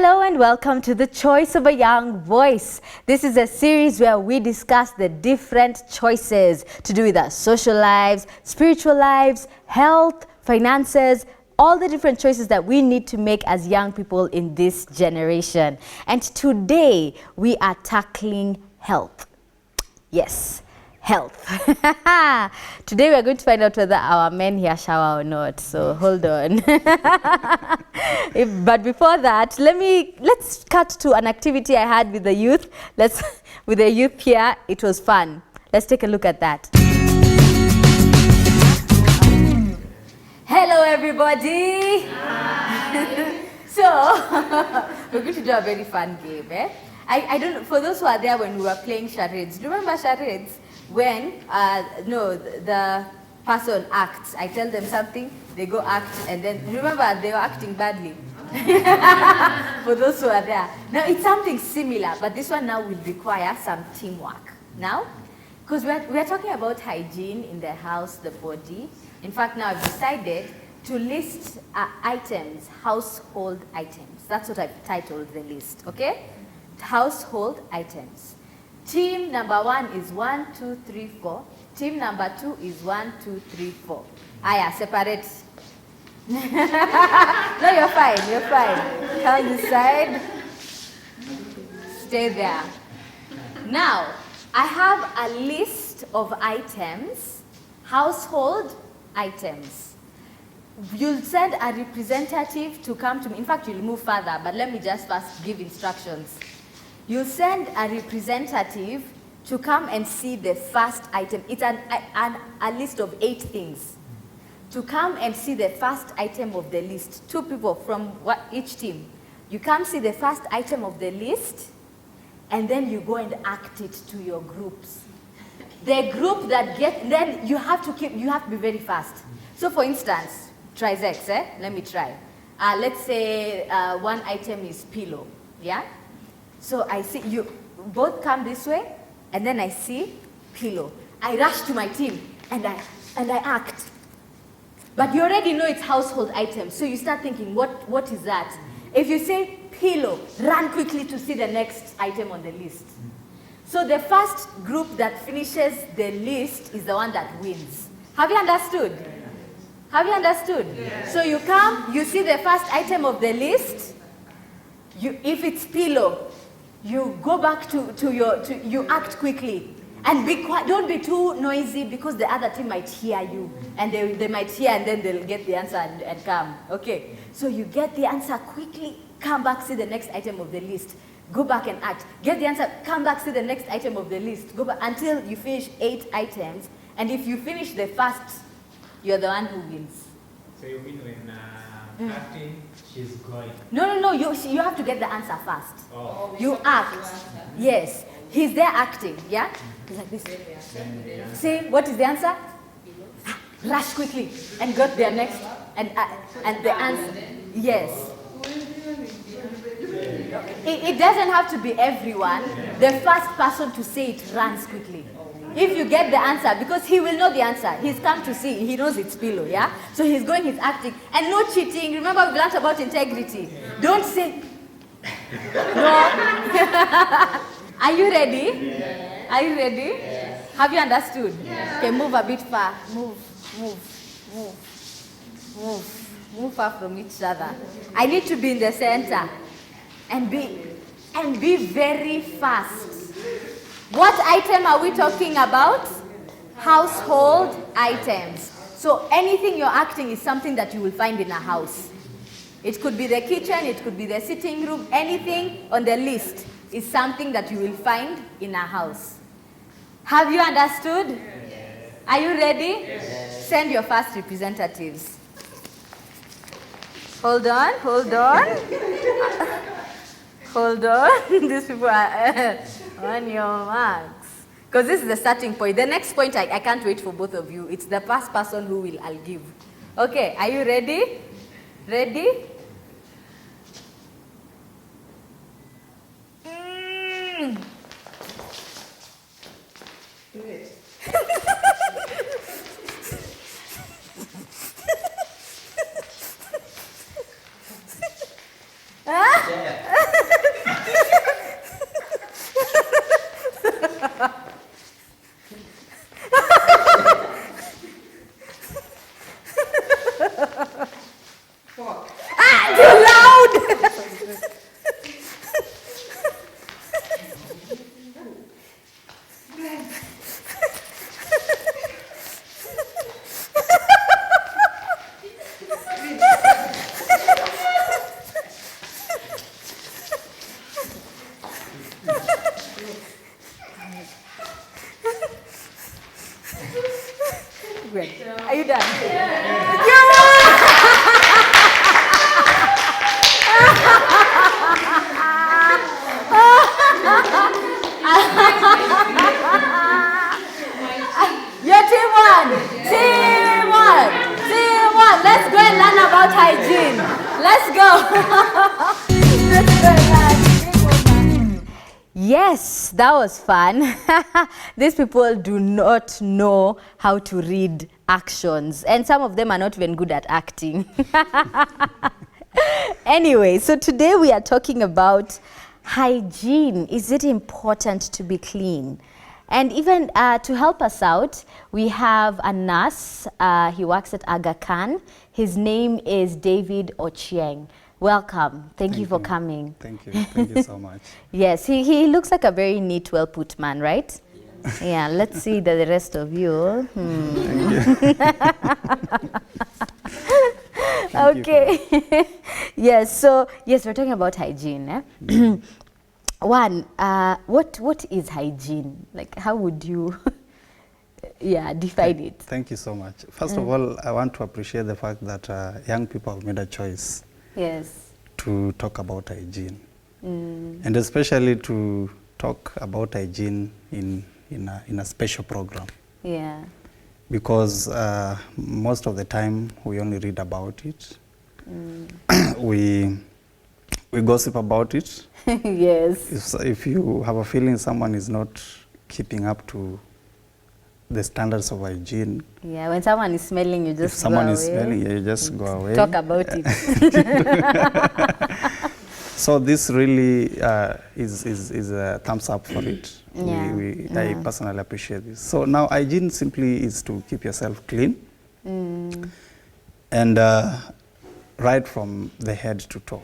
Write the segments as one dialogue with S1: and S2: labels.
S1: Hello and welcome to The Choice of a Young Voice. This is a series where we discuss the different choices to do with our social lives, spiritual lives, health, finances, all the different choices that we need to make as young people in this generation. And today we are tackling health. Yes, health. Today we are going to find out whether our men here shower or not. So hold on. But before that, let's cut to an activity I had with the youth. With the youth here, it was fun. Let's take a look at that. Hello, everybody. So we're going to do a very fun game. I don't know, for those who are there when we were playing charades. Do you remember charades? When the person acts, I tell them something, they go act, and then remember they were acting badly. For those who are there. Now it's something similar, but this one now will require some teamwork. Now, because we're talking about hygiene in the house, the body. In fact, now I've decided to list items, household items. That's what I've titled the list, okay? Household items. Team number 1 is 1, 2, 3, 4. Team number 2 is 1, 2, 3, 4. Aya, separate. No, you're fine, you're fine. Come this side. Stay there. Now, I have a list of items, household items. You'll send a representative to come to me. In fact, you'll move further, but let me just first give instructions. You'll send a representative to come and see the first item. It's a list of 8 things. To come and see the first item of the list. 2 people from each team. You come see the first item of the list, and then you go and act it to your groups. The group that then you have to be very fast. So for instance, try Zex, Let me try. Let's say one item is pillow, yeah? So I see you both come this way, and then I see pillow. I rush to my team, and I act. But you already know it's household items, so you start thinking, what is that? If you say pillow, run quickly to see the next item on the list. So the first group that finishes the list is the one that wins. Have you understood? Have you understood? Yeah. So you come, you see the first item of the list. If it's pillow, you go back you act quickly. And be quiet, don't be too noisy because the other team might hear you. And they might hear and then they'll get the answer and come. Okay, so you get the answer quickly, come back, see the next item of the list. Go back and act. Get the answer, come back, see the next item of the list. Go back until you finish 8 items. And if you finish the first, you're the one who wins.
S2: So you mean when acting, she's going?
S1: No, you have to get the answer first.
S2: Oh.
S1: You act. Yes. He's there acting, yeah? He's like this. Say, what is the answer? Rush quickly and got their next, and the answer. Yes. It doesn't have to be everyone. The first person to say it runs quickly. If you get the answer, because he will know the answer. He's come to see, he knows it's pillow, yeah? So he's going, he's acting. And no cheating. Remember, we've learned about integrity. Don't say, no. Are you ready?
S2: Yeah.
S1: Are you ready?
S2: Yeah.
S1: Have you understood?
S2: Yeah.
S1: Okay, move a bit far. Move far from each other. I need to be in the center. And be very fast. What item are we talking about? Household items. So anything you're acting is something that you will find in a house. It could be the kitchen, it could be the sitting room, anything on the list is something that you will find in a house. Have you understood? Yes. Are you ready? Yes. Send your first representatives. Hold on. Hold on. These people are on your marks. Because this is the starting point. The next point, I can't wait for both of you. It's the first person who I'll give. Okay, are you ready? Ready? Do it. Too loud! Great. Are you done? Your team won! Team won! Team won! Let's go and learn about hygiene. Let's go! Let's go and learn. Yes, that was fun. These people do not know how to read actions, and some of them are not even good at acting. Anyway, so today we are talking about hygiene. Is it important to be clean? And even to help us out, we have a nurse. He works at Aga Khan. His name is David Ochieng. Welcome. Thank you for coming.
S3: Thank you. Thank you so much.
S1: Yes, he looks like a very neat, well-put man, right? Yes. Yeah, let's see the rest of you. Okay. Yes, so, yes, we're talking about hygiene. Eh? One, what is hygiene? Like, how would you define it?
S3: Thank you so much. First of all, I want to appreciate the fact that young people have made a choice.
S1: Yes.
S3: To talk about hygiene. And especially to talk about hygiene in a special program.
S1: Yeah.
S3: Because most of the time we only read about it. We gossip about it.
S1: Yes.
S3: If you have a feeling someone is not keeping up to the standards of hygiene.
S1: Yeah, when someone is smelling, you just
S3: if someone is smelling, you just go away.
S1: Talk about it.
S3: So this really is a thumbs up for it.
S1: Yeah.
S3: I personally appreciate this. So now hygiene simply is to keep yourself clean. And right from the head to toe.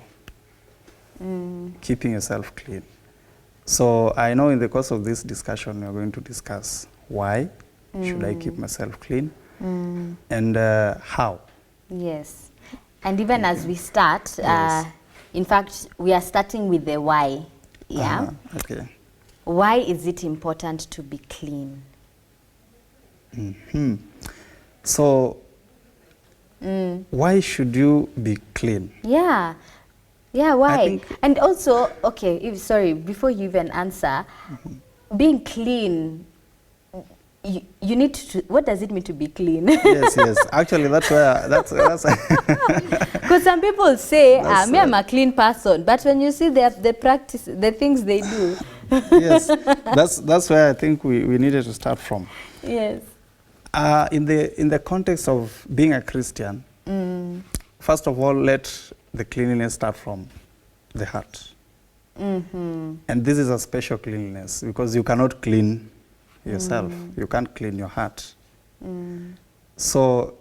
S3: Keeping yourself clean. So I know in the course of this discussion we are going to discuss why should I keep myself clean and how.
S1: Yes. And even as we start, in fact, we are starting with the why. Yeah.
S3: Okay.
S1: Why is it important to be clean?
S3: So, why should you be clean?
S1: Yeah. Yeah, why? And also, okay, sorry, before you even answer, being clean, you need to, what does it mean to be clean?
S3: Yes. Actually, that's where, that's
S1: because some people say, me, I'm a clean person, but when you see the practice, the things they do.
S3: Yes, that's where I think we needed to start from.
S1: Yes.
S3: In the context of being a Christian, first of all, let the cleanliness start from the heart. And this is a special cleanliness because you cannot clean yourself. You can't clean your heart. So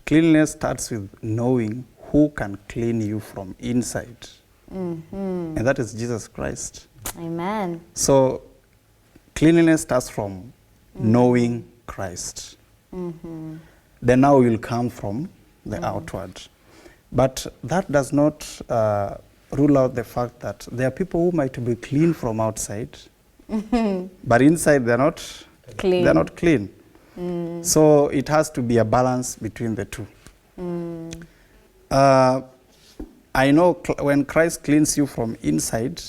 S3: cleanliness starts with knowing who can clean you from inside. And that is Jesus Christ.
S1: Amen.
S3: So cleanliness starts from knowing Christ. Then now will come from the outward. But that does not rule out the fact that there are people who might be clean from outside, but inside they're not clean. They're not clean. So it has to be a balance between the two. I know when Christ cleans you from inside,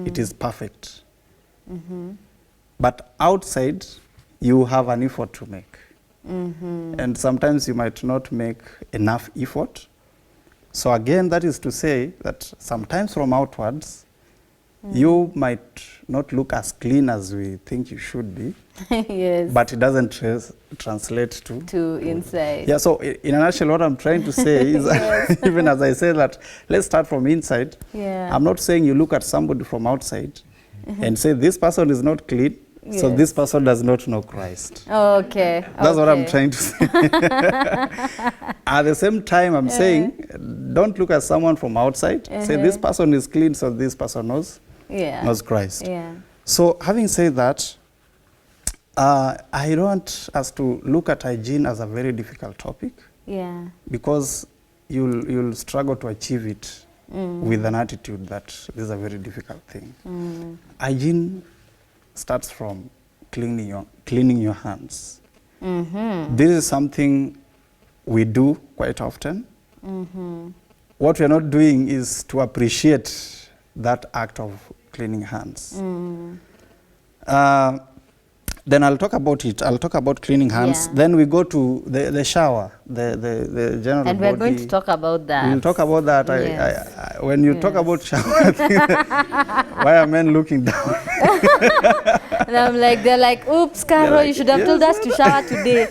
S3: it is perfect. But outside, you have an effort to make. And sometimes you might not make enough effort. So again, that is to say that sometimes from outwards, You might not look as clean as we think you should be,
S1: Yes.
S3: but it doesn't translate
S1: To inside.
S3: Yeah, so in a nutshell, what I'm trying to say is, even as I say that, let's start from inside.
S1: Yeah.
S3: I'm not saying you look at somebody from outside and say, this person is not clean, so
S1: Yes.
S3: this person does not know Christ.
S1: Okay.
S3: That's what I'm trying to say. At the same time, I'm saying, don't look at someone from outside, say, this person is clean, so this person knows Christ.
S1: Yeah.
S3: So having said that, I don't want us to look at hygiene as a very difficult topic.
S1: Yeah.
S3: Because you'll struggle to achieve it with an attitude that this is a very difficult thing. Hygiene starts from cleaning your hands. This is something we do quite often. What we're not doing is to appreciate that act of cleaning hands. Then I'll talk about it. I'll talk about cleaning hands.
S1: Yeah.
S3: Then we go to the shower, the general
S1: And we're going to talk about that.
S3: We'll talk about that.
S1: Yes.
S3: When you talk about shower, I think, why are men looking down?
S1: And I'm like, they're like, oops, Carol, you should have told us to shower today.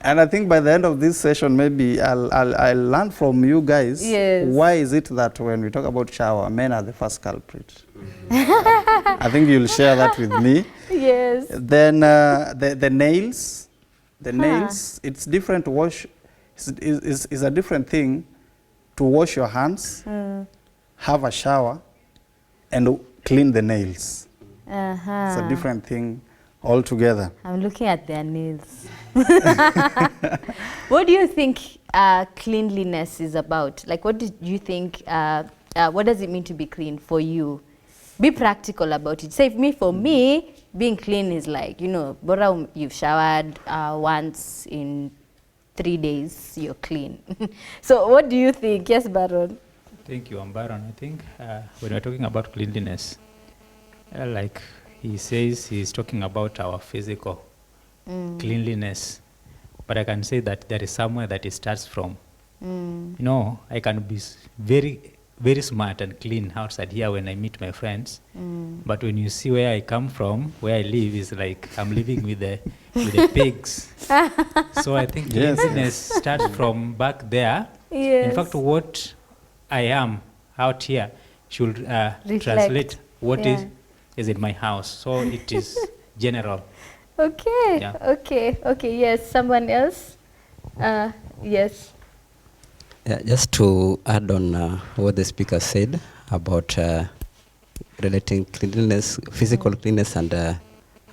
S3: And I think by the end of this session, maybe I'll learn from you guys.
S1: Yes.
S3: Why is it that when we talk about shower, men are the first culprit? I think you'll share that with me.
S1: Yes.
S3: Then the nails, it's different to wash. It's a different thing to wash your hands, have a shower, and clean the nails. It's a different thing altogether.
S1: I'm looking at their nails. What do you think cleanliness is about? Like, what do you think, what does it mean to be clean for you? Be practical about it. Say, for me, being clean is like, bora you've showered once in 3 days, you're clean. So what do you think? Yes, Baron?
S2: Thank you, Baron. I think when we're talking about cleanliness, like he says, he's talking about our physical cleanliness. But I can say that there is somewhere that it starts from. I can be very smart and clean outside here when I meet my friends. But when you see where I come from, where I live, is like I'm living with the pigs. So I think cleanliness starts from back there.
S1: Yes.
S2: In fact, what I am out here should translate what is in my house. So it is general.
S1: Okay.
S2: Yeah.
S1: Okay. Yes. Someone else? Yes.
S4: Yeah, just to add on what the speaker said about relating cleanliness, physical cleanliness, and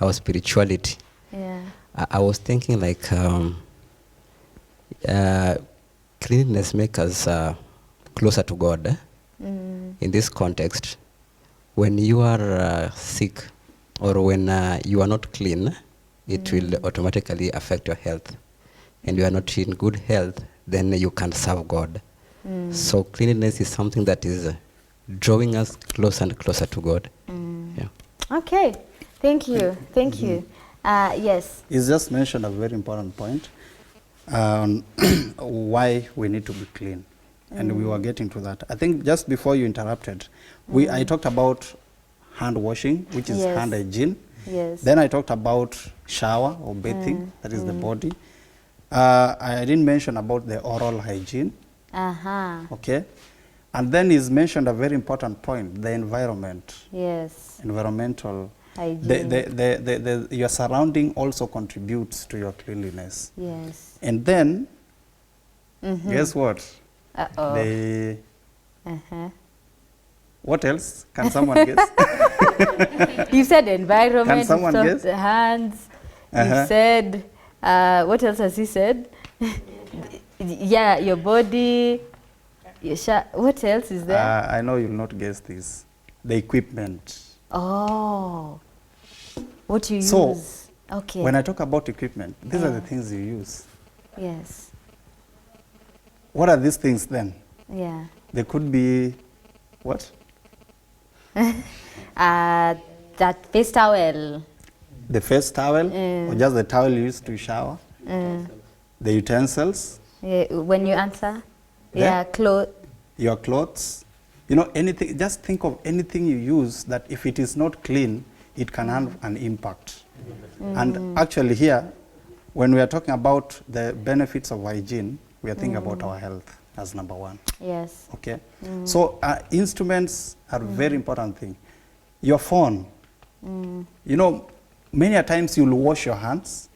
S4: our spirituality.
S1: Yeah.
S4: I was thinking like cleanliness makes us closer to God. In this context, when you are sick or when you are not clean, it will automatically affect your health. And you are not in good health, then you can't serve God. So cleanliness is something that is drawing us closer and closer to God. Yeah.
S1: Okay. Thank you. Thank you. Yes.
S3: He's just mentioned a very important point on why we need to be clean. And we were getting to that. I think just before you interrupted, I talked about hand washing, which is hand hygiene.
S1: Yes.
S3: Then I talked about shower or bathing, that is the body. I didn't mention about the oral hygiene. Okay. And then he's mentioned a very important point, the environment.
S1: Yes.
S3: Environmental
S1: Hygiene.
S3: your surrounding also contributes to your cleanliness.
S1: Yes.
S3: And then, guess what?
S1: Uh-oh.
S3: What else? Can someone guess?
S1: You said environment,
S3: Can someone
S1: you
S3: guess?
S1: the hands, you said, what else has he said? Yeah, your body, what else is there?
S3: I know you'll not guess this. The equipment.
S1: Oh, what you use.
S3: So,
S1: okay.
S3: when I talk about equipment, these are the things you use.
S1: Yes.
S3: What are these things then?
S1: Yeah.
S3: They could be, what?
S1: That face towel.
S3: The face towel, or just the towel used to shower. The utensils.
S1: Yeah, when you answer.
S3: Yeah.
S1: Yeah, clothes.
S3: Your clothes. You know, anything, just think of anything you use that if it is not clean, it can have an impact. And actually here, when we are talking about the benefits of hygiene, we are thinking about our health as number one.
S1: Yes.
S3: Okay? So instruments are very important thing. Your phone, you know, many a times you'll wash your hands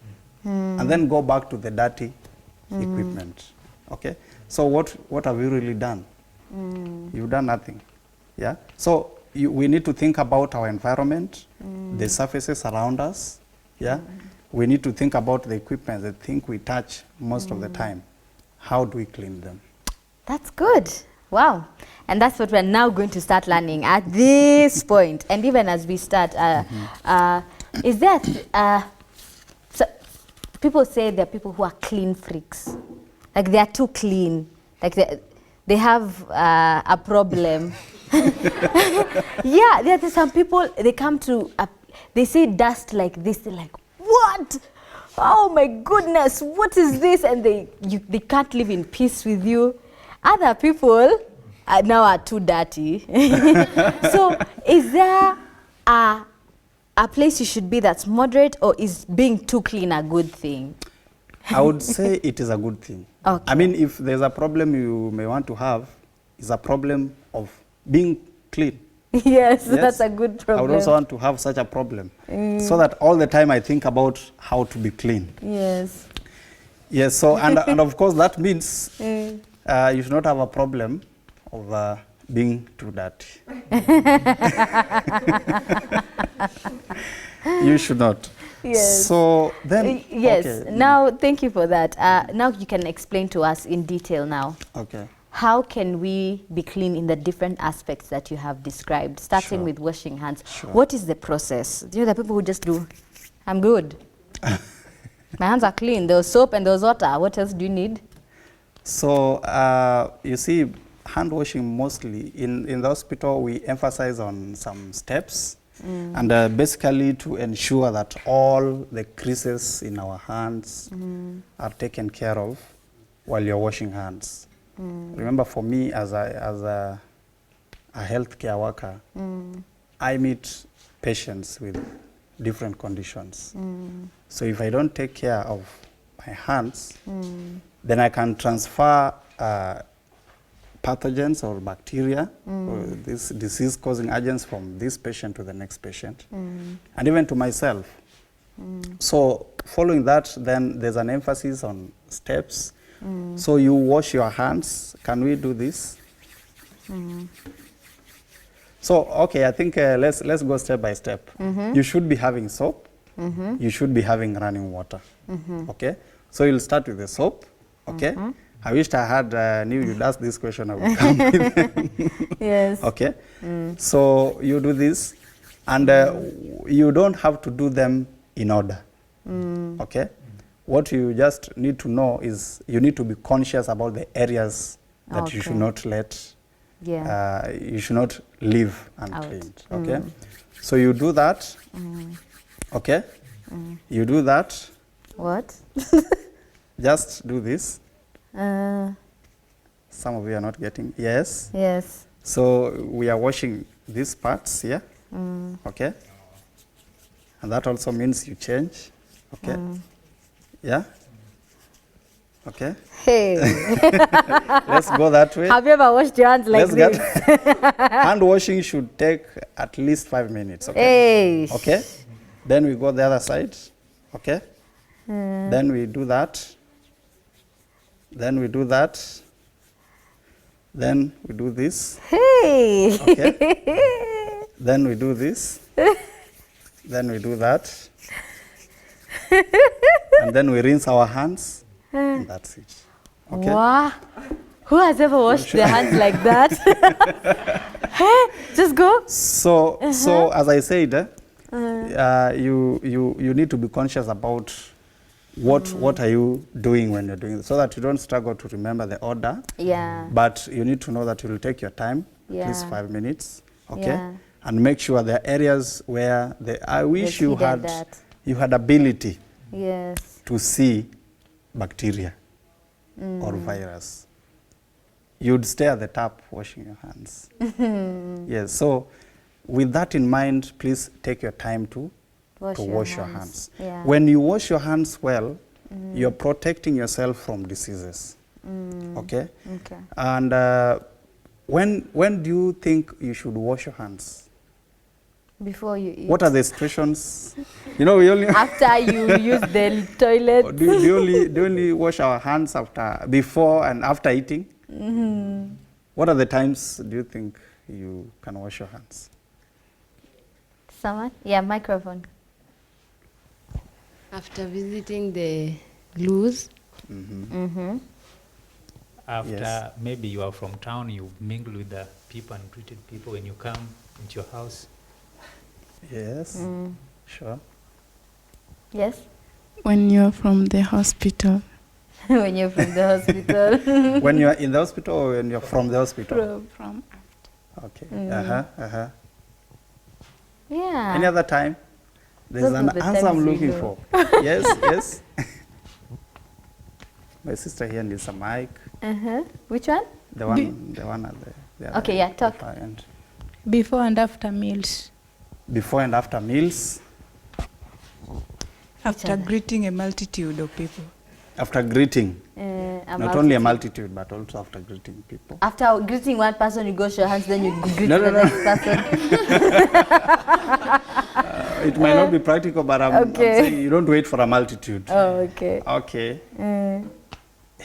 S3: and then go back to the dirty equipment. Okay? So what have you really done? You've done nothing. Yeah? So we need to think about our environment, the surfaces around us. Yeah? We need to think about the equipment, the thing we touch most of the time. How do we clean them?
S1: That's good. Wow. And that's what we're now going to start learning at this point. And even as we start, is there, so people say there are people who are clean freaks. Like they are too clean. Like they have a problem. Yeah, there's some people, they come to, they see dust like this, they're like, what? Oh my goodness, what is this? And they can't live in peace with you. Other people now are too dirty. So is there a place you should be that's moderate, or is being too clean a good thing?
S3: I would say it is a good thing.
S1: Okay.
S3: I mean, if there's a problem you may want to have, is a problem of being clean.
S1: Yes, that's a good problem.
S3: I would also want to have such a problem, so that all the time I think about how to be clean.
S1: Yes.
S3: Yes, so, and of course that means you should not have a problem of being too dirty. You should not.
S1: Yes.
S3: So then,
S1: yes.
S3: okay.
S1: Now, thank you for that. Now you can explain to us in detail now.
S3: Okay.
S1: How can we be clean in the different aspects that you have described, starting
S3: Sure.
S1: with washing hands?
S3: Sure.
S1: What is the process? Do you know the people who just do, I'm good. My hands are clean. There was soap and there was water. What else do you need?
S3: So you see, hand washing mostly in the hospital, we emphasize on some steps, and basically to ensure that all the creases in our hands are taken care of while you're washing hands. Remember, for me as a healthcare worker, I meet patients with different conditions. So if I don't take care of my hands, then I can transfer pathogens or bacteria or these disease-causing agents from this patient to the next patient, and even to myself. So following that, then there's an emphasis on steps. So you wash your hands. Can we do this? So, okay, I think let's go step by step. You should be having soap. You should be having running water. Okay? So you'll start with the soap. Okay? I wished I had knew you'd ask this question. I would come with them.
S1: Yes.
S3: Okay? So you do this, and you don't have to do them in order. Okay? What you just need to know is you need to be conscious about the areas that you should not let, you should not leave uncleaned. Okay? So you do that. Okay? You do that.
S1: What?
S3: Just do this. Some of you are not getting. Yes.
S1: Yes.
S3: So we are washing these parts here. Okay? And that also means you change. Okay? Yeah? Okay?
S1: Hey.
S3: Let's go that way.
S1: Have you ever washed your hands like this?
S3: Hand washing should take at least 5 minutes. Okay?
S1: Hey.
S3: Okay? Then we go the other side. Okay? Then we do that. Then we do that. Then we do this.
S1: Hey.
S3: Okay? Then we do this. Then we do that. And then we rinse our hands. And that's it. Okay?
S1: Wow. Who has ever washed their hands like that? Hey, just go.
S3: So as I said, you need to be conscious about what are you doing when you're doing it, so that you don't struggle to remember the order.
S1: Yeah.
S3: But you need to know that you will take your time,
S1: Yeah.
S3: at least 5 minutes. Okay?
S1: Yeah.
S3: And make sure there are areas where I wish you
S1: hidden
S3: had
S1: that.
S3: you had ability
S1: Yes.
S3: to see bacteria or virus. you'd stay at the tap washing your hands. Yes, so with that in mind, please take your time to wash your hands.
S1: Yeah.
S3: When you wash your hands well, you're protecting yourself from diseases. Okay?
S1: Okay.
S3: And when do you think you should wash your hands?
S1: Before you eat.
S3: What are the situations? You know, we only
S1: After you use the toilet.
S3: do you only wash our hands before and after eating? What are the times do you think you can wash your hands?
S1: Someone? Yeah, microphone.
S5: After visiting the loos,
S2: After
S3: Yes.
S2: maybe you are from town, you mingle with the people and greeted people when you come into your house.
S3: Yes, sure.
S1: Yes?
S6: When you're from the hospital.
S1: When you're from the hospital.
S3: When you're in the hospital or when you're from the hospital?
S6: From
S3: Okay.
S1: Yeah.
S3: Any other time? There's
S1: Those
S3: an
S1: are the
S3: answer I'm
S1: times we
S3: looking
S1: know.
S3: for. Yes, yes. My sister here needs a mic.
S1: Which one?
S3: The one at the other
S1: Okay, yeah, talk.
S3: far end.
S6: before and after meals.
S3: Before and after meals,
S6: After
S1: other?
S6: greeting a multitude of people.
S3: after greeting. Not only a multitude, but also after greeting people.
S1: After greeting one person, you wash your hands, then you greet
S3: No,
S1: the
S3: no, no.
S1: next person.
S3: It might not be practical, but I'm
S1: Okay.
S3: saying you don't wait for a multitude.
S1: Oh, okay.
S3: Okay.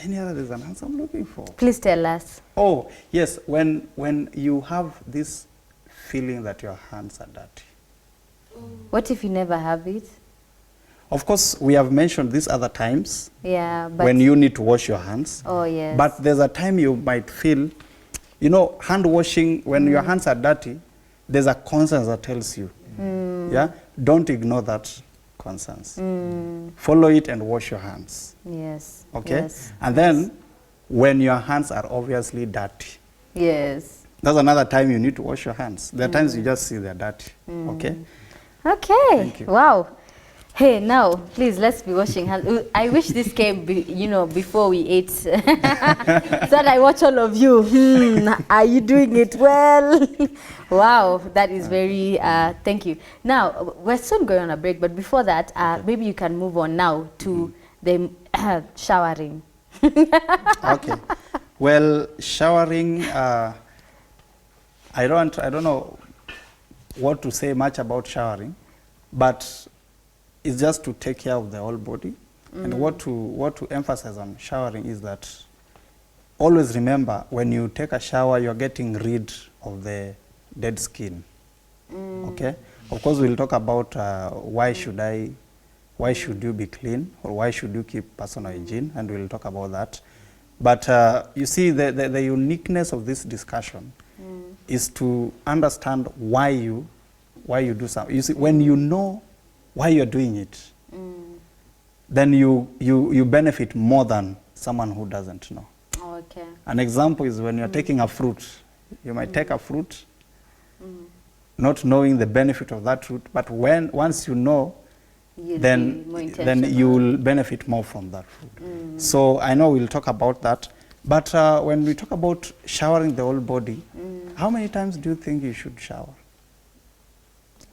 S3: Any other there's an answer I'm looking for?
S1: Please tell us.
S3: Oh, yes, when you have this feeling that your hands are dirty.
S1: What if you never have it?
S3: Of course, we have mentioned these other times
S1: Yeah, but...
S3: when you need to wash your hands.
S1: Oh, yes.
S3: But there's a time you might feel, you know, hand washing, when your hands are dirty, there's a conscience that tells you. Yeah? Don't ignore that conscience. Follow it and wash your hands.
S1: Yes.
S3: Okay?
S1: Yes.
S3: And then, when your hands are obviously dirty,
S1: Yes.
S3: that's another time you need to wash your hands. There are times you just see they're dirty. Okay?
S1: Okay.
S3: Thank you.
S1: Wow. Hey, now, please, let's be washing hands. I wish this came, before we ate. So that I watch all of you. Are you doing it well? Wow, that is very, thank you. Now, we're soon going on a break, but before that, maybe you can move on now to the showering.
S3: Okay. Well, showering, I don't know what to say much about showering, but it's just to take care of the whole body. And what to emphasize on showering is that always remember when you take a shower, you're getting rid of the dead skin. Okay? Of course, we'll talk about why should you be clean, or why should you keep personal hygiene, and we'll talk about that. But you see, the uniqueness of this discussion is to understand why you do something. You see, when you know why you're doing it, then you benefit more than someone who doesn't know.
S1: Okay.
S3: An example is when you're taking a fruit. You might take a fruit not knowing the benefit of that fruit, but once you know,
S1: You'll be more
S3: then
S1: intentional.
S3: you will benefit more from that fruit. So I know we'll talk about that. But when we talk about showering the whole body, how many times do you think you should shower?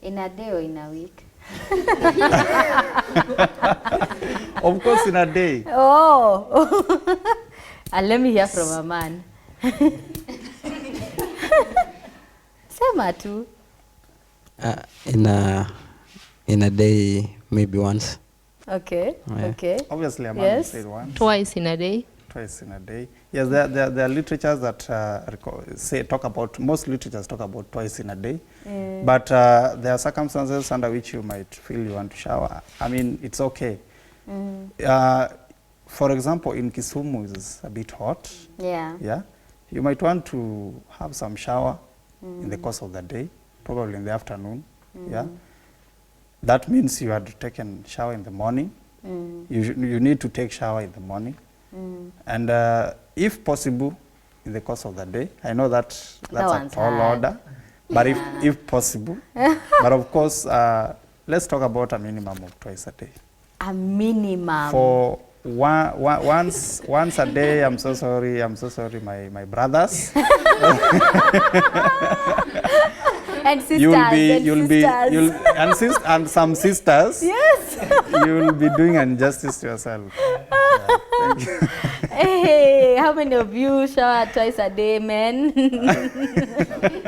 S1: In a day or in a week?
S3: Of course, in a day.
S1: Oh! And let me hear from a man. Sema tu.
S4: In a day, maybe once.
S1: Okay,
S4: Yeah.
S1: okay.
S3: Obviously, a man
S1: Yes.
S3: said once,
S5: twice in a day.
S3: twice in a day. Yes, there are literatures that most literatures talk about twice in a day. But there are circumstances under which you might feel you want to shower. I mean, it's okay. For example, in Kisumu, it's a bit hot.
S1: Yeah.
S3: Yeah, you might want to have some shower in the course of the day, probably in the afternoon. Yeah, that means you had taken shower in the morning. You need to take shower in the morning, and if possible, in the course of the day. I know that's a
S1: one's
S3: tall
S1: hard.
S3: order, but if possible, but of course, let's talk about a minimum of twice a day.
S1: A minimum.
S3: once a day. I'm so sorry. I'm so sorry, my brothers.
S1: And sisters,
S3: and some sisters.
S1: Yes.
S3: You'll be doing injustice to yourself. Yeah, thank you.
S1: Hey, how many of you shower twice a day, men?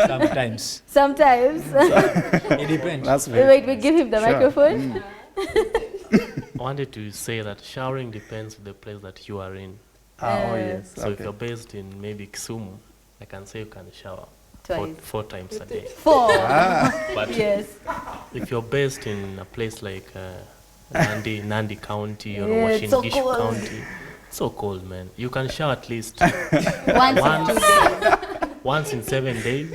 S2: Sometimes.
S1: Sometimes.
S2: It depends.
S3: That's very
S1: Wait, we give him the
S3: Sure.
S1: microphone.
S7: I wanted to say that showering depends on the place that you are in.
S3: Oh yes.
S7: So if
S3: Okay.
S7: you're based in maybe Kisumu, I can say you can shower
S1: Twice.
S7: four times a day.
S1: 4.
S7: But
S1: Yes.
S7: if you're based in a place like Nandi County or
S1: Yeah, it's so
S7: Washington
S1: cold.
S7: County, so cold, man. You can shower at least
S1: Once in 2 days.
S7: once in 7 days.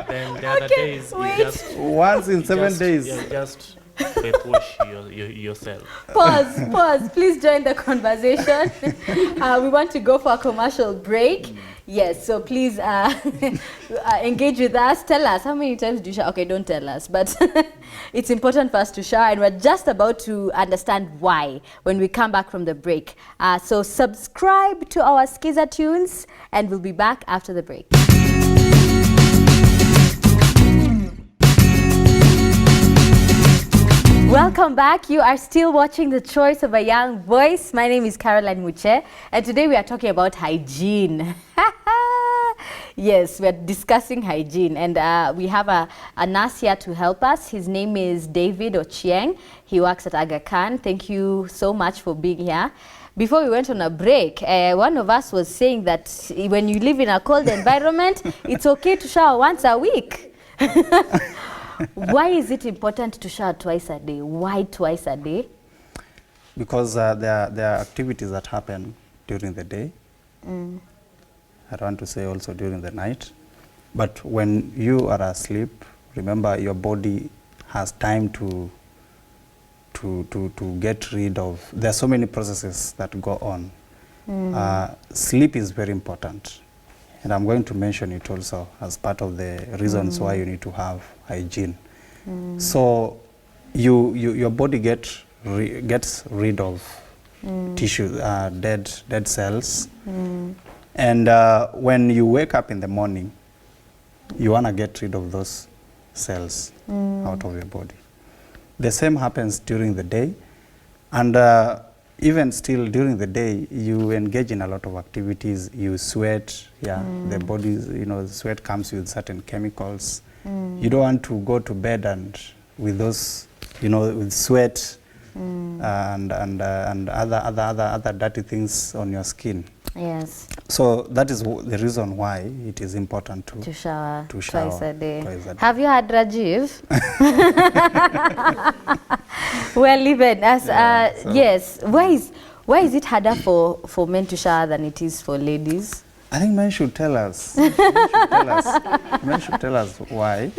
S7: Then the other days you
S1: wait.
S7: just
S3: Once in 7 days.
S7: just vape wash yourself.
S1: Pause. Please join the conversation. We want to go for a commercial break. Yes, so please engage with us. Tell us, how many times do you shower? Okay, don't tell us, but it's important for us to shower, and we're just about to understand why when we come back from the break. So subscribe to our Skiza Tunes, and we'll be back after the break. Welcome back. You are still watching The Choice of a Young Voice. My name is Caroline Muche, and today we are talking about hygiene. Yes, we are discussing hygiene, and we have a nurse here to help us. His name is David Ochieng. He works at Aga Khan. Thank you so much for being here. Before we went on a break, one of us was saying that when you live in a cold environment, it's okay to shower once a week. Why is it important to shower twice a day? Why twice a day?
S3: Because there are activities that happen during the day. I don't want to say also during the night. But when you are asleep, remember your body has time to get rid of. There are so many processes that go on. Sleep is very important. And I'm going to mention it also as part of the reasons why you need to have hygiene. So your body gets rid of tissue, dead cells. And when you wake up in the morning, you want to get rid of those cells out of your body. The same happens during the day. And even still during the day, you engage in a lot of activities. You sweat, the body, the sweat comes with certain chemicals. You don't want to go to bed and with those, with sweat and other dirty things on your skin.
S1: Yes.
S3: So that is the reason why it is important
S1: To shower twice a day.
S3: twice a day.
S1: Have you had Rajiv? Well, even as yes. Why is it harder for men to shower than it is for ladies?
S3: I think men should tell us. Men should tell us why.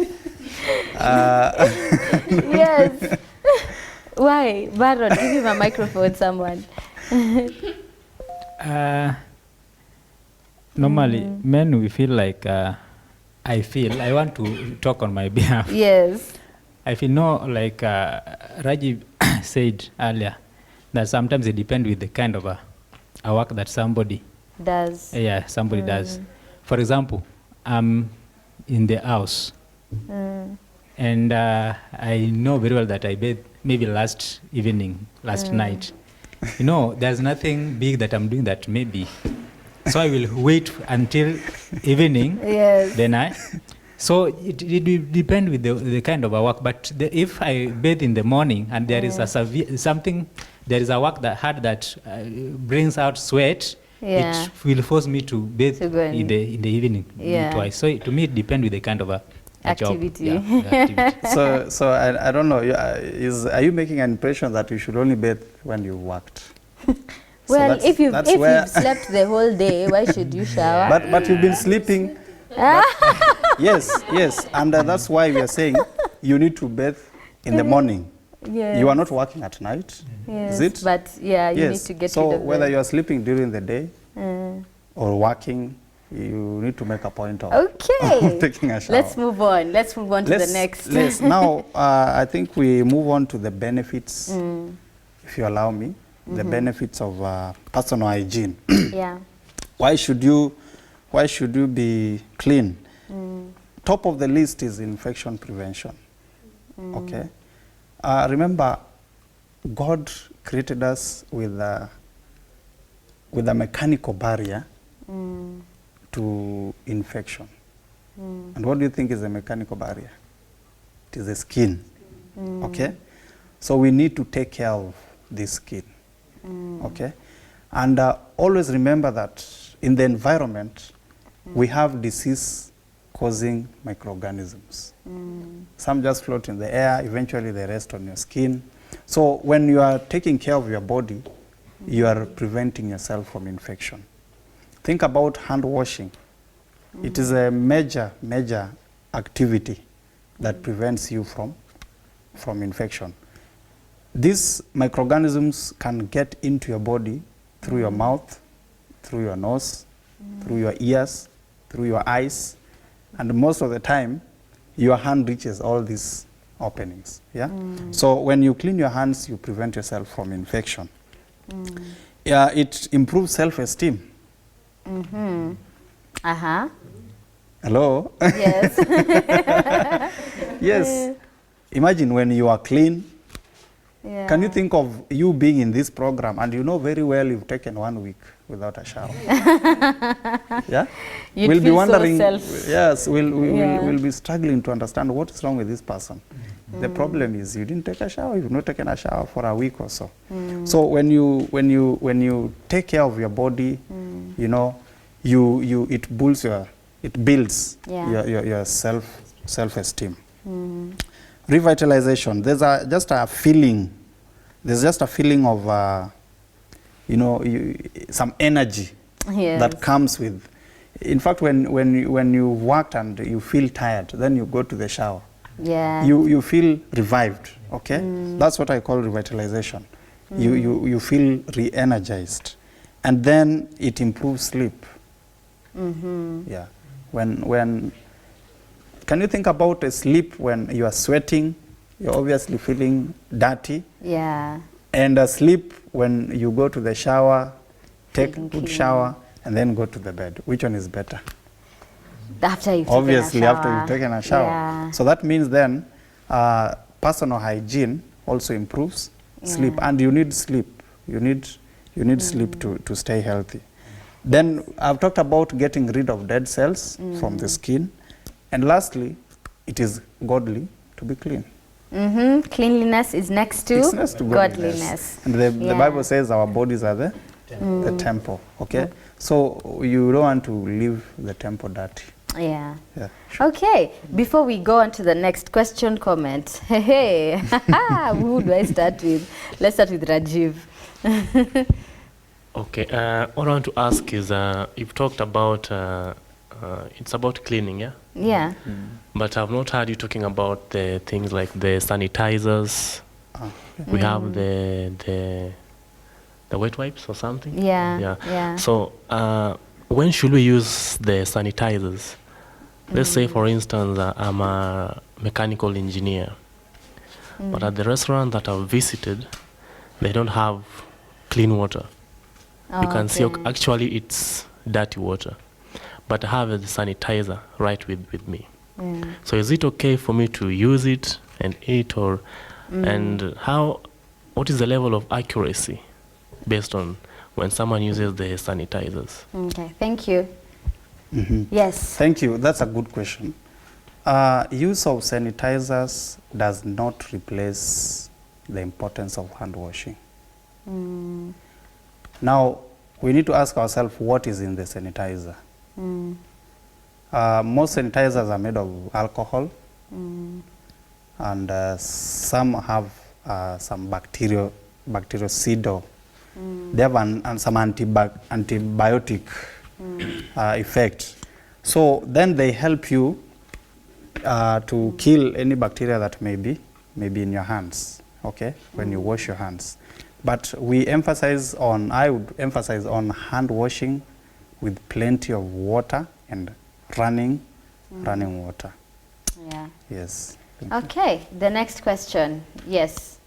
S1: Yes. Why? Baron, give him a microphone, someone.
S2: Normally, men, we feel like, I want to talk on my behalf.
S1: Yes.
S2: I feel like Rajiv said earlier, that sometimes it depends with the kind of a work that somebody
S1: Does.
S2: somebody does. For example, I'm in the house, and I know very well that I bathed maybe last night. There's nothing big that I'm doing that maybe. So I will wait until evening.
S1: Yes.
S2: Then so it will depend with the kind of a work. But if I bathe in the morning and there is there is a work that brings out sweat, it will force me to bathe in the evening twice. So to me, it depends with the kind of a
S1: activity.
S2: Job. Activity.
S3: So I don't know. Are you making an impression that you should only bathe when you worked?
S1: Well, if you've slept the whole day, why should you shower?
S3: But you've been sleeping. Yes, and that's why we are saying you need to bathe in the morning.
S1: Yes.
S3: You are not working at night, is it?
S1: But you need to get
S3: so
S1: rid of
S3: whether you are sleeping during the day or working, you need to make a point of taking a shower.
S1: Let's move on to the next.
S3: Now, I think we move on to the benefits, if you allow me. the benefits of personal hygiene.
S1: Yeah.
S3: Why should you be clean? Top of the list is infection prevention. Okay. Remember, God created us with a mechanical barrier to infection. And what do you think is a mechanical barrier? It is the skin. Okay. So we need to take care of this skin. Okay. And always remember that in the environment, we have disease-causing microorganisms. Some just float in the air, eventually they rest on your skin. So when you are taking care of your body, you are preventing yourself from infection. Think about hand washing. It is a major activity that prevents you from infection. These microorganisms can get into your body through your mouth, through your nose, through your ears, through your eyes, and most of the time, your hand reaches all these openings. Yeah. So when you clean your hands, you prevent yourself from infection. Yeah, it improves self-esteem. Hello.
S1: Yes.
S3: Yes. Imagine when you are clean.
S1: Yeah.
S3: Can you think of you being in this program and you know very well you've taken 1 week without a shower? Yeah?
S1: You'd
S3: We'll be
S1: feel so
S3: wondering,
S1: self-
S3: yes,
S1: Yeah.
S3: we'll be struggling to understand what is wrong with this person. The problem is you didn't take a shower, you've not taken a shower for a week or so. So when you take care of your body, you know, it builds
S1: Yeah.
S3: your self-esteem. Revitalization, there's just a feeling of, you know, some energy
S1: Yes.
S3: that comes with. In fact, when you worked and you feel tired, then you go to the shower.
S1: Yeah.
S3: You feel revived, okay? That's what I call revitalization. You feel re-energized. And then it improves sleep. Yeah. When can you think about a sleep when you are sweating, you're obviously feeling dirty,
S1: Yeah.
S3: and a sleep when you go to the shower, take a
S1: Feeling
S3: good
S1: clean.
S3: shower, and then go to the bed? Which one is better?
S1: After you've
S3: Obviously,
S1: taken a
S3: after you've taken a shower.
S1: Yeah.
S3: So that means then personal hygiene also improves sleep, and you need sleep. You need sleep to stay healthy. Then I've talked about getting rid of dead cells from the skin, and lastly, it is godly to be clean.
S1: Cleanliness is next to,
S3: It's next to
S1: godliness.
S3: And the
S1: Yeah.
S3: Bible says our bodies are the temple. Okay, so you don't want to leave the temple dirty.
S1: Yeah.
S3: Yeah. Sure.
S1: Okay, before we go on to the next question, comment. Hey, who do I start with? Let's start with Rajiv.
S7: Okay, what I want to ask is, you've talked about, it's about cleaning, yeah?
S1: Yeah.
S7: But I've not heard you talking about the things like the sanitizers. We have the wet wipes or something.
S1: Yeah. Yeah.
S7: So when should we use the sanitizers? Let's say, for instance, I'm a mechanical engineer, but at the restaurant that I've visited, they don't have clean water. You can see actually it's dirty water, but I have the sanitizer right with me. So is it okay for me to use it and eat, or and what is the level of accuracy based on when someone uses the sanitizers?
S1: Okay, thank you. Yes.
S3: Thank you. That's a good question. Use of sanitizers does not replace the importance of hand washing. Now, we need to ask ourselves what is in the sanitizer. Most sanitizers are made of alcohol, and some have some bactericidal. They have some antibiotic effect. So then they help you to kill any bacteria that may be in your hands, okay, when you wash your hands. But I would emphasize on hand washing with plenty of water and running water.
S1: Yeah.
S3: Yes.
S1: Okay, the next question. Yes.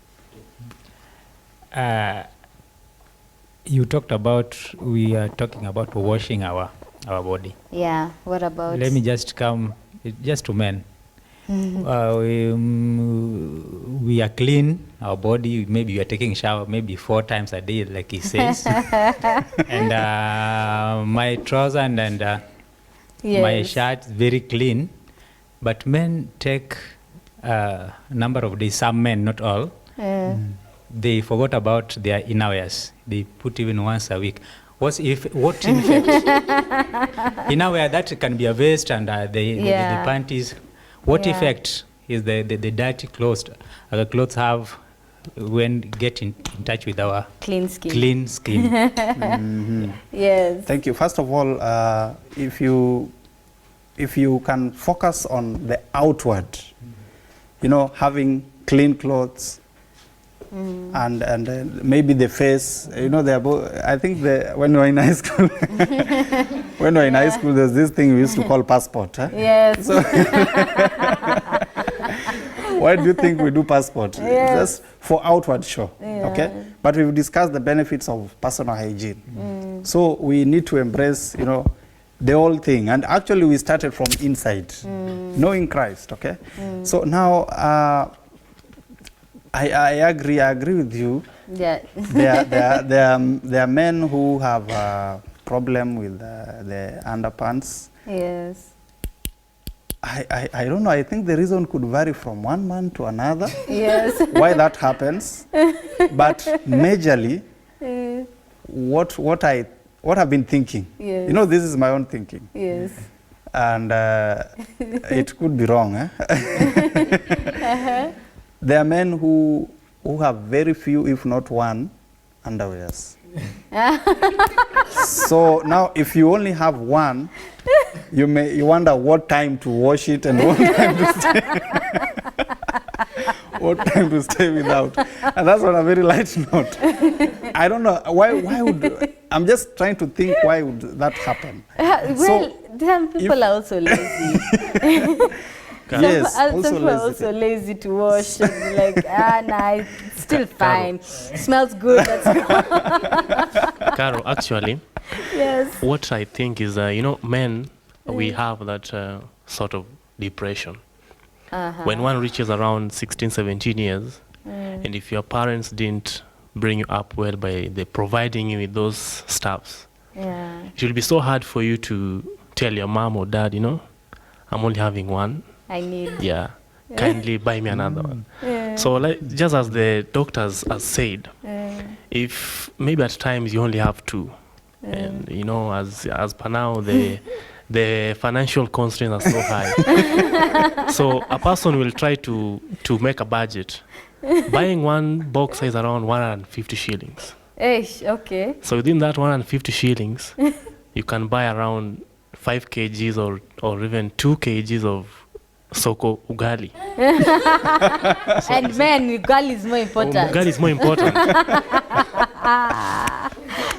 S2: You talked about, we are talking about washing our body.
S1: Yeah, what about?
S2: Let me just come, just to men. We are clean, our body, maybe you are taking shower maybe 4 times a day, like he says. And my trouser and my
S1: Yes.
S2: shirt very clean. But men take a number of days, some men, not all. They forgot about their innerwears. They put even once a week. What effect? Innerwear, that can be a vest and the panties. What effect is the dirty clothes have when get in touch with our
S1: Clean skin.
S2: clean skin?
S1: Yes.
S3: Thank you. First of all, if you can focus on the outward, having clean clothes, and maybe the face, I think when we were in high school, there's this thing we used to call passport. Huh?
S1: Yes.
S3: So why do you think we do passport?
S1: Yes.
S3: Just for outward show,
S1: Yeah.
S3: okay? But we've discussed the benefits of personal hygiene. So we need to embrace, the whole thing. And actually we started from inside, knowing Christ, okay? So now, I agree with you.
S1: Yeah.
S3: There are men who have a problem with the underpants.
S1: Yes.
S3: I don't know. I think the reason could vary from one man to another.
S1: Yes.
S3: Why that happens, but majorly, what I've been thinking.
S1: Yes.
S3: This is my own thinking.
S1: Yes.
S3: And it could be wrong. There are men who have very few, if not one, underwears. So now, if you only have one, you wonder what time to wash it and what time to stay without. And that's on a very light note. I don't know why would I'm just trying to think why would that happen.
S1: Well, some people are also lazy.
S3: Yes,
S1: Some
S3: also
S1: people are
S3: lazy.
S1: also lazy to wash. And like, nah, it's still fine. Smells good. That's good.
S7: Carol, actually,
S1: Yes.
S7: what I think is, men, we have that sort of depression. When one reaches around 16, 17 years, and if your parents didn't bring you up well by providing you with those stuffs,
S1: Yeah.
S7: it will be so hard for you to tell your mom or dad, I'm only having one.
S1: I need.
S7: Yeah, kindly buy me another one.
S1: Yeah.
S7: So just as the doctors have said, if maybe at times you only have 2, and as per now the financial constraints are so high, so a person will try to make a budget. Buying one box size around 150 shillings.
S1: Okay.
S7: So within that 150 shillings, you can buy around 5 kgs or even 2 kgs of soko ugali.
S1: And men, ugali is more important.
S7: Ugali is more important.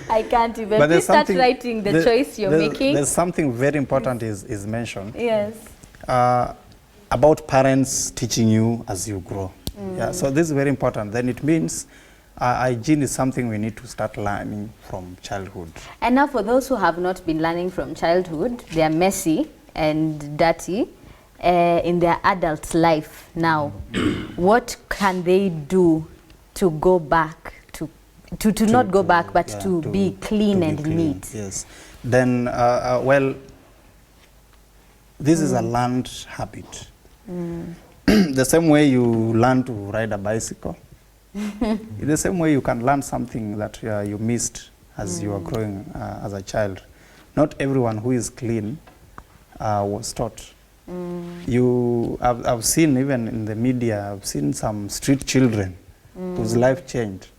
S1: I can't even.
S3: But
S1: Please start writing the choice you're making.
S3: There's something very important is mentioned.
S1: Yes.
S3: About parents teaching you as you grow. Yeah, so this is very important. Then it means hygiene is something we need to start learning from childhood.
S1: And now for those who have not been learning from childhood, they are messy and dirty in their adult life now. What can they do to go back to not go back, but to be clean and neat?
S3: Yes. Then, well, this is a learned habit. The same way you learn to ride a bicycle, in the same way you can learn something that you missed as you were growing as a child. Not everyone who is clean was taught. I've seen even in the media, I've seen some street children whose life changed,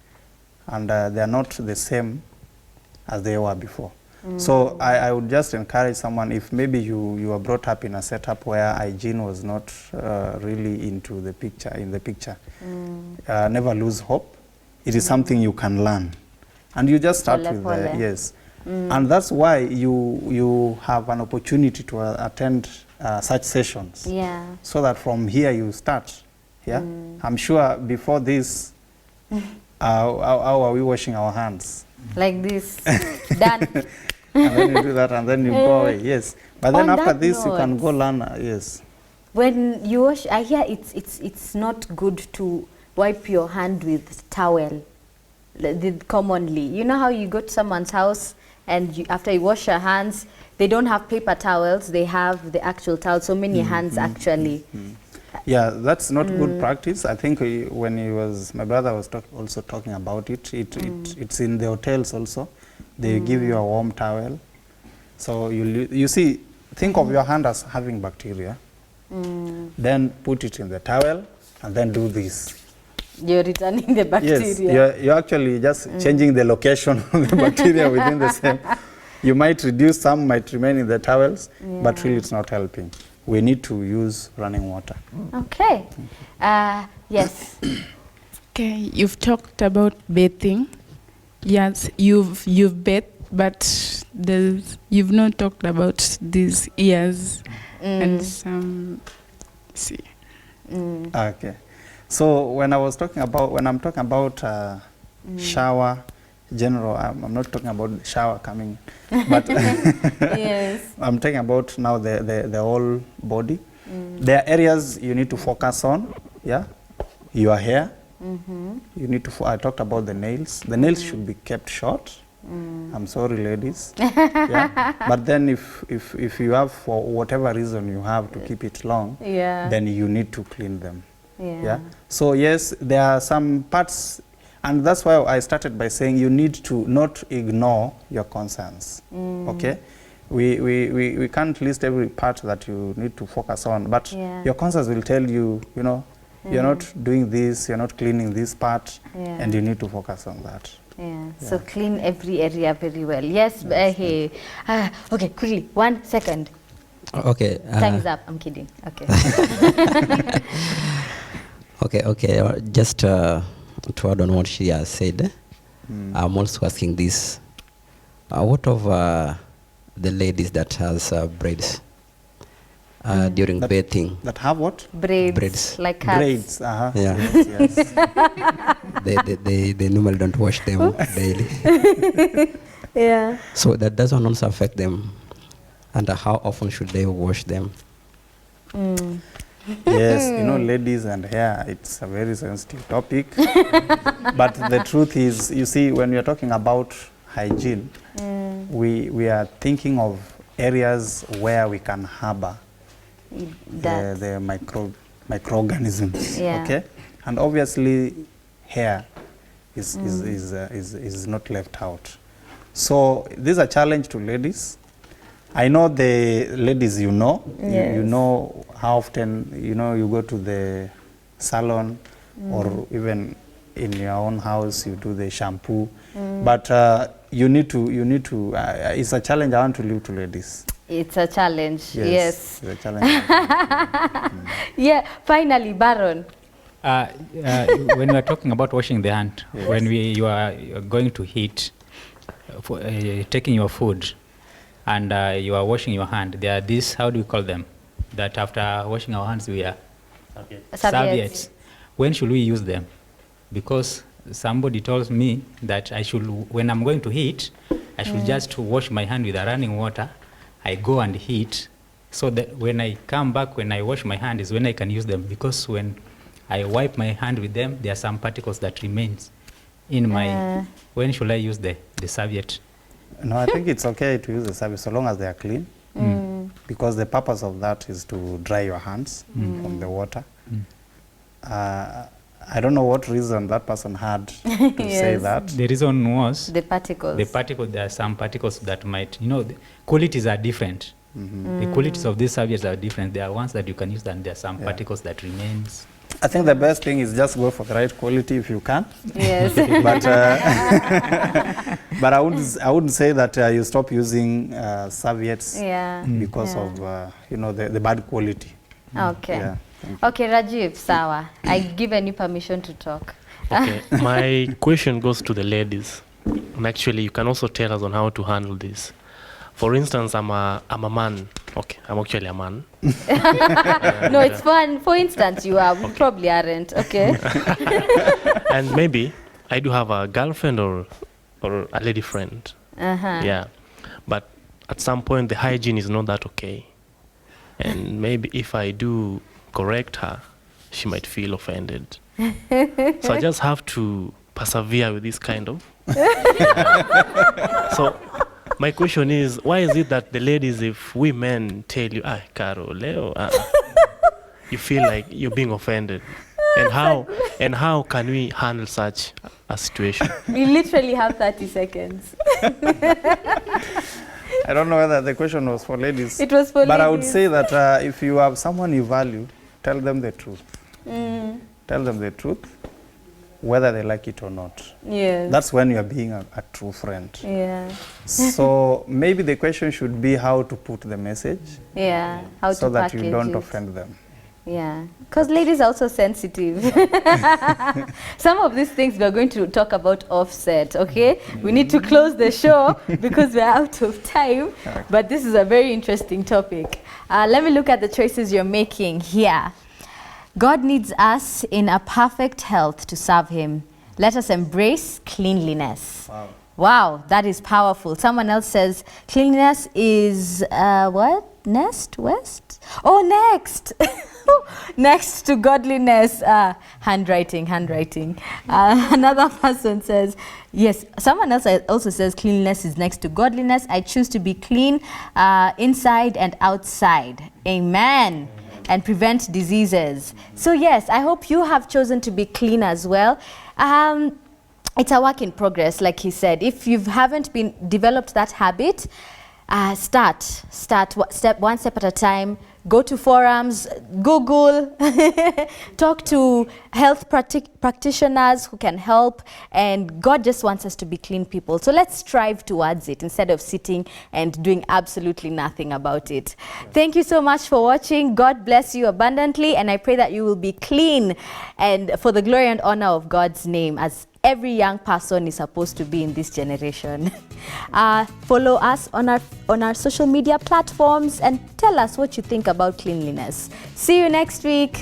S3: and they are not the same as they were before. So I would just encourage someone, if maybe you were brought up in a setup where hygiene was not really in the picture, never lose hope. It is something you can learn, and you just start with yes. And that's why you have an opportunity to attend such sessions.
S1: Yeah.
S3: So that from here you start. Yeah. I'm sure before this, how are we washing our hands?
S1: Like this. Done.
S3: And then you do that, and then you go away. Yes. But then
S1: On
S3: after
S1: that
S3: this, you can
S1: note,
S3: go learn. Yes.
S1: When you wash, I hear it's not good to wipe your hand with towel. Commonly, you know how you go to someone's house and after you wash your hands, they don't have paper towels, they have the actual towel. So many hands actually.
S3: Yeah, that's not good practice. I think when he was, my brother was also talking about it. It's in the hotels also. They give you a warm towel. So you see, think of your hand as having bacteria. Then put it in the towel and then do this.
S1: You're returning the bacteria.
S3: Yes, you're actually just changing the location of the bacteria within the same. You might reduce, some might remain in the towels, but really it's not helping. We need to use running water.
S1: Okay. Yes.
S6: Okay, you've talked about bathing. Yes, you've bathed, but you've not talked about these ears and some. See.
S3: Okay. So when I'm talking about shower, general, I'm not talking about the shower coming, but
S1: Yes.
S3: I'm talking about now the whole body. There are areas you need to focus on, yeah? Your hair. You need to, I talked about the nails. The nails should be kept short. I'm sorry, ladies. Yeah? But then if you have, for whatever reason you have to keep it long, then you need to clean them. Yeah. So yes, there are some parts, and that's why I started by saying you need to not ignore your concerns. Okay, we can't list every part that you need to focus on, but your concerns will tell you, you know, you're not doing this, you're not cleaning this part, and you need to focus on that.
S1: So clean every area very well. Yes. Hey. Okay, quickly, 1 second.
S4: Okay.
S1: Time's up. I'm kidding. Okay.
S4: Okay. Just to add on what she has said, I'm also asking this: what of the ladies that has braids during bathing?
S3: That have what?
S1: Braids. Like cats.
S3: Braids.
S4: Yeah.
S3: Yes.
S4: they normally don't wash them daily.
S1: Yeah.
S4: So that doesn't also affect them. And how often should they wash them?
S3: Yes, you know, ladies and hair, it's a very sensitive topic. But the truth is, you see, when we are talking about hygiene, we are thinking of areas where we can harbor the microorganisms. Okay, and obviously hair is not left out. So this is a challenge to ladies. I know the ladies, you know, you know how often, you know, you go to the salon or even in your own house, you do the shampoo. But you need to, it's a challenge I want to leave to ladies.
S1: It's a challenge, yes.
S3: It's a challenge.
S1: Yeah, finally, Baron.
S2: When we are talking about washing the hand, when you are going to eat, taking your food, and you are washing your hand, there are these, how do we call them? That after washing our hands, we are serviettes. When should we use them? Because somebody told me that I should, when I'm going to eat, I should just wash my hand with a running water. I go and eat, so that when I come back, when I wash my hand is when I can use them. Because when I wipe my hand with them, there are some particles that remains in my. When should I use the serviette?
S3: No, I think it's okay to use the serviette so long as they are clean. Because the purpose of that is to dry your hands from the water. I don't know what reason that person had to say that.
S2: The reason was
S1: the particles.
S2: The particles, there are some particles that might, you know, the qualities are different. The qualities of these serviettes are different. There are ones that you can use, and there are some particles that remains.
S3: I think the best thing is just go for the right quality if you can.
S1: Yes.
S3: But I wouldn't say that you stop using serviettes because of you know, the bad quality.
S1: Okay.
S3: Yeah.
S1: Okay, Rajiv, sawa. I've given you permission to talk.
S7: Okay, my question goes to the ladies. And actually, you can also tell us on how to handle this. For instance, I'm a man. Okay, I'm actually a man.
S1: No, it's fun. For instance, you are. We probably aren't. Okay.
S7: And maybe I do have a girlfriend or a lady friend. Yeah, but at some point the hygiene is not that okay, and maybe if I do correct her, she might feel offended. So I just have to persevere with this kind of. So my question is, why is it that the ladies, if we men tell you, Caro, Leo, you feel like you're being offended? And how can we handle such a situation?
S1: We literally have 30 seconds.
S3: I don't know whether the question was for ladies.
S1: It was for ladies.
S3: But I would say that if you have someone you value, tell them the truth. Tell them the truth, whether they like it or not.
S1: Yes.
S3: That's when you are being a true friend.
S1: Yeah.
S3: So maybe the question should be how to put the message.
S1: Yeah. How
S3: so
S1: to
S3: that
S1: package
S3: you don't
S1: it.
S3: offend them.
S1: Yeah, because ladies are also sensitive. Some of these things we're going to talk about offset, okay? We need to close the show because we're out of time, but this is a very interesting topic. Let me look at the choices you're making here. God needs us in a perfect health to serve him. Let us embrace cleanliness.
S3: Wow.
S1: Wow, that is powerful. Someone else says cleanliness is what? Next? Oh, next. Next to godliness. Handwriting. Another person says, yes, someone else also says cleanliness is next to godliness. I choose to be clean inside and outside. Amen. And prevent diseases. So yes, I hope you have chosen to be clean as well. It's a work in progress, like he said. If you haven't developed that habit, start one step at a time. Go to forums, Google, talk to health practitioners who can help, and God just wants us to be clean people. So let's strive towards it instead of sitting and doing absolutely nothing about it. Thank you so much for watching. God bless you abundantly, and I pray that you will be clean and for the glory and honor of God's name, as every young person is supposed to be in this generation. Follow us on our social media platforms and tell us what you think about cleanliness. See you next week.